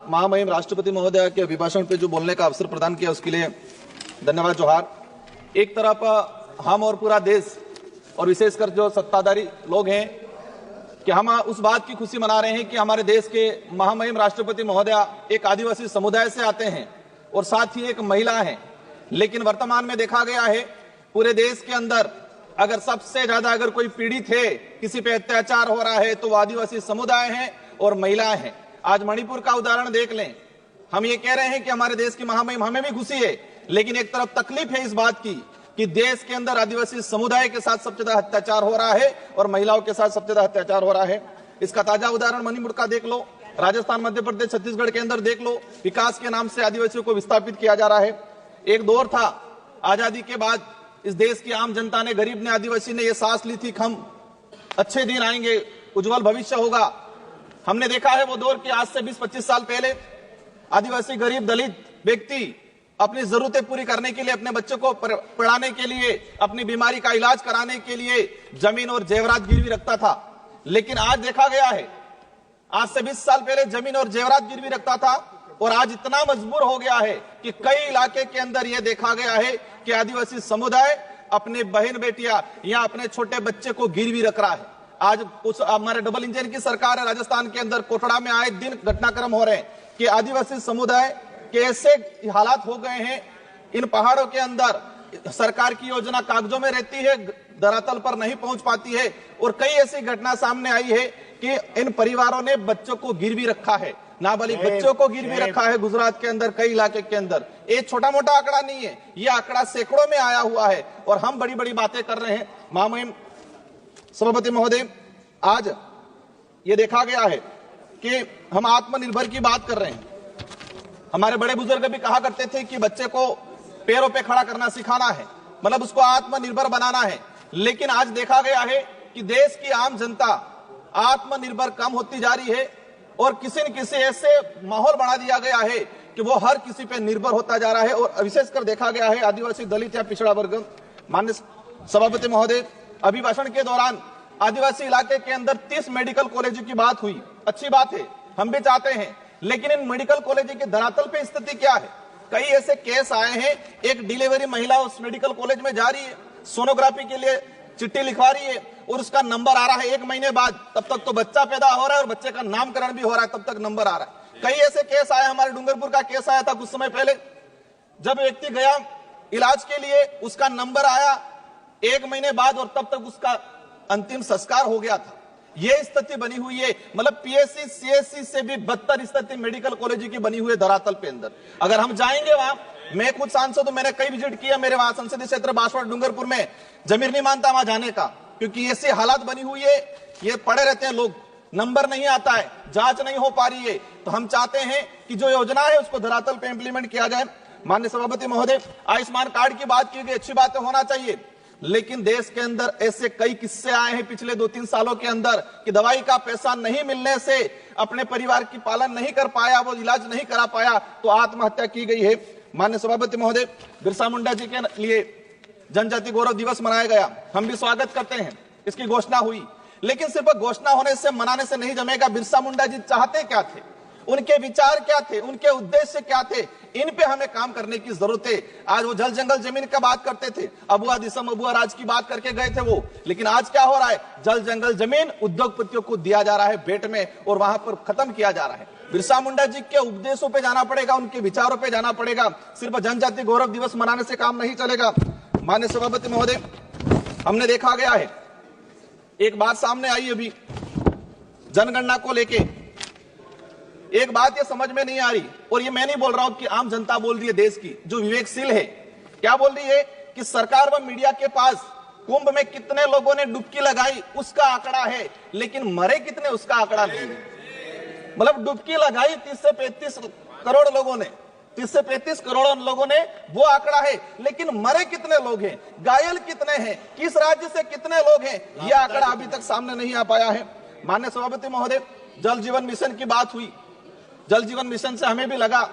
महामहिम राष्ट्रपति महोदय के अभिभाषण पे जो बोलने का अवसर प्रदान किया उसके लिए धन्यवाद। जोहार। एक तरफ हम और पूरा देश और विशेषकर जो सत्ताधारी लोग हैं कि हम उस बात की खुशी मना रहे हैं कि हमारे देश के महामहिम राष्ट्रपति महोदय एक आदिवासी समुदाय से आते हैं और साथ ही एक महिला है। लेकिन वर्तमान में देखा गया है पूरे देश के अंदर अगर सबसे ज्यादा अगर कोई पीड़ित है, किसी पे अत्याचार हो रहा है तो वो आदिवासी समुदाय है और महिलाएं हैं। आज मणिपुर का उदाहरण देख लें। हम ये कह रहे हैं कि हमारे देश की महामहिम, हमें भी खुशी है, लेकिन एक तरफ तकलीफ है इस बात की कि देश के अंदर आदिवासी समुदाय के साथ सबसे ज्यादा अत्याचार हो रहा है और महिलाओं के साथ सबसे ज्यादा अत्याचार हो रहा है। इसका ताजा उदाहरण मणिपुर का देख लो, राजस्थान, मध्य प्रदेश, छत्तीसगढ़ के अंदर देख लो। विकास के नाम से आदिवासियों को विस्थापित किया जा रहा है। एक दौर था आजादी के बाद इस देश की आम जनता ने, गरीब ने, आदिवासी ने ये सांस ली थी कि हम अच्छे दिन आएंगे, उज्जवल भविष्य होगा। हमने देखा है वो दौर कि आज से 20-25 साल पहले आदिवासी गरीब दलित व्यक्ति अपनी जरूरतें पूरी करने के लिए, अपने बच्चों को पढ़ाने के लिए, अपनी बीमारी का इलाज कराने के लिए जमीन और जेवरात गिरवी रखता था। लेकिन आज देखा गया है, आज से 20 साल पहले जमीन और जेवरात गिरवी रखता था और आज इतना मजबूर हो गया है कि कई इलाके के अंदर यह देखा गया है कि आदिवासी समुदाय अपने बहन बेटियां या अपने छोटे बच्चे को गिरवी रख रहा है। आज उस हमारे डबल इंजन की सरकार है, राजस्थान के अंदर कोटड़ा में आए दिन घटनाक्रम हो रहे हैं कि आदिवासी समुदाय के ऐसे हालात हो गए हैं, इन पहाड़ों के अंदर सरकार की योजना कागजों में रहती है, धरातल पर नहीं पहुंच पाती है। और कई ऐसी घटना सामने आई है कि इन परिवारों ने बच्चों को गिरवी रखा है, नाबालिग बच्चों को गिरवी रखा है गुजरात के अंदर, कई इलाके के अंदर। ये छोटा मोटा आंकड़ा नहीं है, ये आंकड़ा सैकड़ों में आया हुआ है और हम बड़ी बड़ी बातें कर रहे हैं। महामहिम सभापति महोदय, आज ये देखा गया है कि हम आत्मनिर्भर की बात कर रहे हैं। हमारे बड़े बुजुर्ग भी कहा करते थे कि बच्चे को पैरों पे खड़ा करना सिखाना है, मतलब उसको आत्मनिर्भर बनाना है। लेकिन आज देखा गया है कि देश की आम जनता आत्मनिर्भर कम होती जा रही है और किसी न किसी ऐसे माहौल बना दिया गया है कि वो हर किसी पे निर्भर होता जा रहा है। और विशेषकर देखा गया है आदिवासी, दलित या पिछड़ा वर्ग। माननीय सभापति महोदय, अभिभाषण के दौरान आदिवासी इलाके के अंदर 30 मेडिकल कॉलेज की बात हुई, अच्छी बात है, हम भी चाहते हैं। लेकिन इन मेडिकल कॉलेज के धरातल पे स्थिति क्या है? कई ऐसे केस आए हैं, एक डिलीवरी महिला उस मेडिकल कॉलेज में जा रही है, सोनोग्राफी के लिए चिट्ठी लिखवा रही है और उसका नंबर आ रहा है 1 महीने बाद, तब तक तो बच्चा पैदा हो रहा है और बच्चे का नामकरण भी हो रहा है, तब तक नंबर आ रहा है। कई ऐसे केस आए, हमारे डूंगरपुर का केस आया था कुछ समय पहले, जब व्यक्ति गया इलाज के लिए, उसका नंबर आया 1 महीने बाद और तब तक उसका अंतिम संस्कार हो गया था। यह स्थिति बनी हुई है, मतलब पीएससी सीएससी से भी बदतर स्थिति मेडिकल कॉलेज की बनी हुई है धरातल पे अंदर। अगर हम जाएंगे वहां, मैं खुद सांसद हूं, मैंने कई विजिट किया, मेरे वहां संसदीय क्षेत्र बांसवाड़ा डूंगरपुर में जमीर नहीं मानता वहां जाने का, क्योंकि ऐसी हालात बनी हुई है, ये पड़े रहते हैं लोग, नंबर नहीं आता है, जांच नहीं हो पा रही है। तो हम चाहते हैं कि जो योजना है उसको धरातल पे इंप्लीमेंट किया जाए। माननीय सभापति महोदय, आयुष्मान कार्ड की बात की गई, अच्छी बात होना चाहिए, लेकिन देश के अंदर ऐसे कई किस्से आए हैं पिछले 2-3 सालों के अंदर कि दवाई का पैसा नहीं मिलने से अपने परिवार की पालन नहीं कर पाया, वो इलाज नहीं करा पाया तो आत्महत्या की गई है। माननीय सभापति महोदय, बिरसा मुंडा जी के लिए जनजाति गौरव दिवस मनाया गया, हम भी स्वागत करते हैं, इसकी घोषणा हुई, लेकिन सिर्फ घोषणा होने से, मनाने से नहीं जमेगा। बिरसा मुंडा जी चाहते क्या थे, उनके विचार क्या थे, उनके उद्देश्य क्या थे, इन पे हमें काम करने की जरूरत है। आज वो जल जंगल जमीन का बात करते थे, अबुआ दिसम अबुआ राज की बात करके गए थे वो, लेकिन आज क्या हो रहा है, जल जंगल जमीन उद्योगपतियों को दिया जा रहा है भेंट में और वहां पर खत्म किया जा रहा है। बिरसा मुंडा जी के उपदेशों पे जाना पड़ेगा, उनके विचारों पे जाना पड़ेगा, सिर्फ जनजाति गौरव दिवस मनाने से काम नहीं चलेगा। माननीय सभापति महोदय, हमने देखा गया है, एक बात सामने आई अभी जनगणना को लेके, एक बात ये समझ में नहीं आ रही, और ये मैं नहीं बोल रहा हूं कि आम जनता बोल रही है, देश की जो विवेकशील है, क्या बोल रही है कि सरकार व मीडिया के पास कुंभ में कितने लोगों ने डुबकी लगाई उसका आंकड़ा है, लेकिन मरे कितने उसका आंकड़ा नहीं है। मतलब डुबकी लगाई 30 से 35 करोड़ लोगों ने, 30 से 35 करोड़ लोगों ने, वो आंकड़ा है, लेकिन मरे कितने लोग हैं, घायल कितने हैं, किस राज्य से कितने लोग हैं, यह आंकड़ा अभी तक सामने नहीं आ पाया है। माननीय सभापति महोदय, जल जीवन मिशन की बात हुई, जल जीवन मिशन से हमें भी लगा,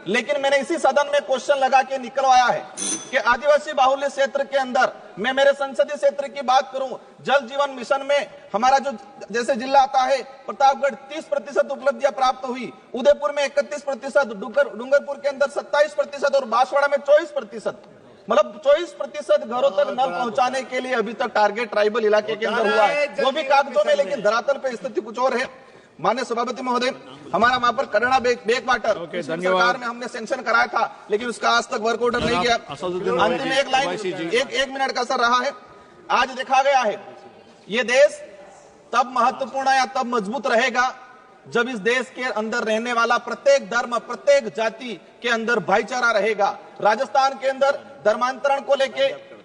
लेकिन मैंने इसी सदन में क्वेश्चन लगा के निकलवाया है कि आदिवासी बाहुल्य क्षेत्र के अंदर मैं मेरे संसदीय क्षेत्र की बात करूं, जल जीवन मिशन में हमारा जो जैसे जिला आता है प्रतापगढ़ 30% उपलब्धियां प्राप्त हुई, उदयपुर में 31%, डूंगरपुर के अंदर 27% और बांसवाड़ा में 24%। मतलब 24% घरों तक नल पहुंचाने के लिए अभी तक टारगेट ट्राइबल इलाके के अंदर हुआ है, वो भी कागजों में, लेकिन धरातल पे स्थिति कुछ और है। माननीय सभापति महोदय, हमारा वहां पर करना बैक वाटर सरकार में हमने सेंक्शन कराया था, लेकिन उसका आज तक वर्क ऑर्डर नहीं किया। अंत में एक लाइन, एक मिनट का सर रहा है। आज देखा गया है ये देश तब महत्वपूर्ण या तब मजबूत रहेगा जब इस देश के अंदर रहने वाला प्रत्येक धर्म, प्रत्येक जाति के अंदर भाईचारा रहेगा। राजस्थान के अंदर धर्मांतरण को लेके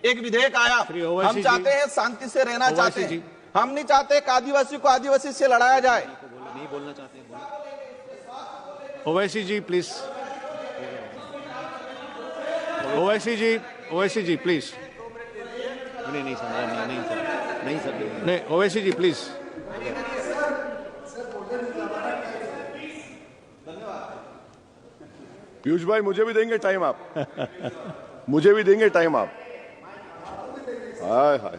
एक विधेयक आया, हम चाहते हैं शांति से रहना चाहते हैं, हम नहीं चाहते कि आदिवासी को आदिवासी से लड़ाया जाए। नहीं बोलना चाहते, ओवैसी जी प्लीज, ओवैसी जी प्लीज। नहीं सर, नहीं ओवैसी जी प्लीज। पीयूष भाई मुझे भी देंगे टाइम आप मुझे भी देंगे टाइम आप। हाय हाय,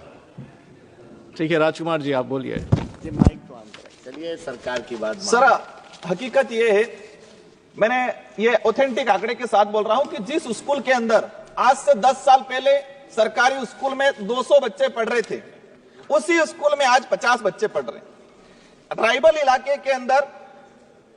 ठीक है राजकुमार जी आप बोलिए। माइक तो ऑन करें। चलिए सरकार की बात। सर हकीकत ये है, मैंने ये ऑथेंटिक आंकड़े के साथ बोल रहा हूं कि जिस स्कूल के अंदर आज से 10 साल पहले सरकारी स्कूल में 200 बच्चे पढ़ रहे थे, उसी स्कूल में आज 50 बच्चे पढ़ रहे हैं। ट्राइबल इलाके के अंदर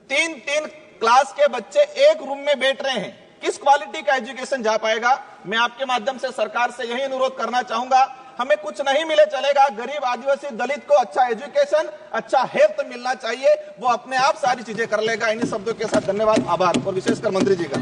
3-3 क्लास के बच्चे एक रूम में बैठ रहे हैं, किस क्वालिटी का एजुकेशन जा पाएगा? मैं आपके माध्यम से सरकार से यही अनुरोध करना चाहूंगा, हमें कुछ नहीं मिले चलेगा, गरीब आदिवासी दलित को अच्छा एजुकेशन, अच्छा हेल्थ मिलना चाहिए, वो अपने आप सारी चीजें कर लेगा। इन्हीं शब्दों के साथ धन्यवाद, आभार और विशेषकर मंत्री जी का।